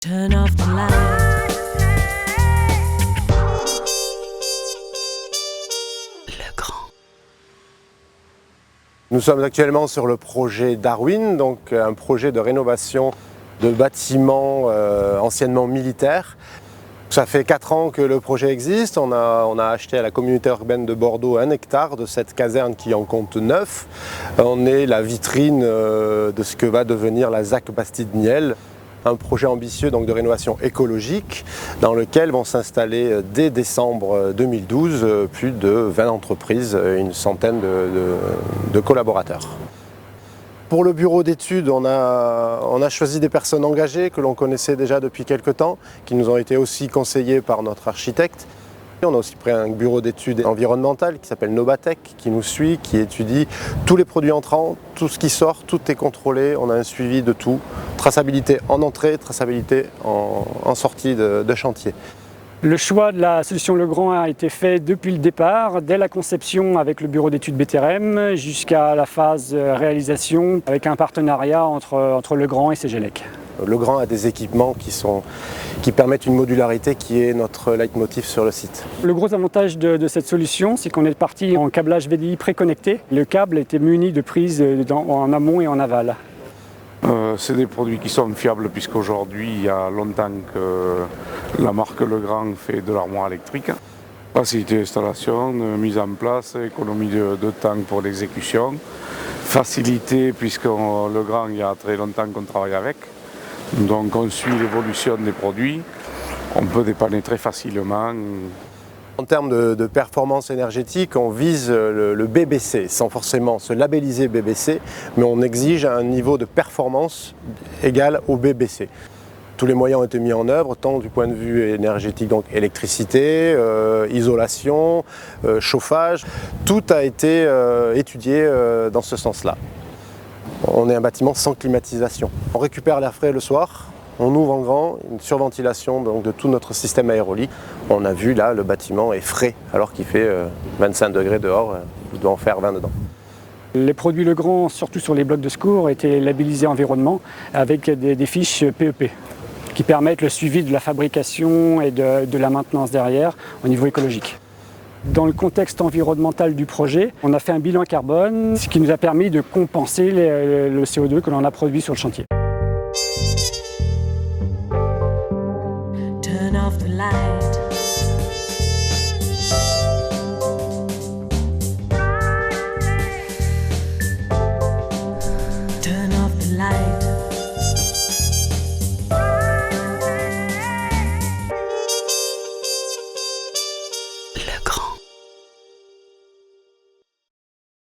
Turn off the light. Le grand. Nous sommes actuellement sur le projet Darwin, donc un projet de rénovation de bâtiments anciennement militaires. Ça fait 4 ans que le projet existe. On a acheté à la communauté urbaine de Bordeaux 1 hectare de cette caserne qui en compte 9. On est la vitrine de ce que va devenir la ZAC Bastide-Niel. Un projet ambitieux donc, de rénovation écologique dans lequel vont s'installer dès décembre 2012 plus de 20 entreprises, une centaine de collaborateurs. Pour le bureau d'études, on a choisi des personnes engagées que l'on connaissait déjà depuis quelques temps, qui nous ont été aussi conseillées par notre architecte. On a aussi pris un bureau d'études environnementales qui s'appelle Nobatec, qui nous suit, qui étudie tous les produits entrants, tout ce qui sort, tout est contrôlé, on a un suivi de tout. Traçabilité en entrée, traçabilité en sortie de chantier. Le choix de la solution Legrand a été fait depuis le départ, dès la conception avec le bureau d'études BTRM jusqu'à la phase réalisation avec un partenariat entre Legrand et Cegelec. Legrand a des équipements qui permettent une modularité qui est notre leitmotiv sur le site. Le gros avantage de cette solution, c'est qu'on est parti en câblage VDI préconnecté. Le câble était muni de prises en amont et en aval. C'est des produits qui sont fiables puisqu'aujourd'hui, il y a longtemps que la marque Legrand fait de l'armoire électrique. Facilité d'installation, mise en place, économie de temps pour l'exécution. Facilité puisque Legrand, il y a très longtemps qu'on travaille avec. Donc on suit l'évolution des produits. On peut dépanner très facilement. En termes de performance énergétique, on vise le BBC, sans forcément se labelliser BBC, mais on exige un niveau de performance égal au BBC. Tous les moyens ont été mis en œuvre, tant du point de vue énergétique, donc électricité, isolation, chauffage, tout a été étudié dans ce sens-là. On est un bâtiment sans climatisation. On récupère l'air frais le soir. On ouvre en grand, une surventilation donc, de tout notre système aérolique. On a vu là, le bâtiment est frais, alors qu'il fait 25 degrés dehors, il doit en faire 20 dedans. Les produits Legrand, surtout sur les blocs de secours, étaient labellisés environnement avec des fiches PEP qui permettent le suivi de la fabrication et de la maintenance derrière au niveau écologique. Dans le contexte environnemental du projet, on a fait un bilan carbone, ce qui nous a permis de compenser le CO2 que l'on a produit sur le chantier. Turn off the light. Turn off the light. Le grand.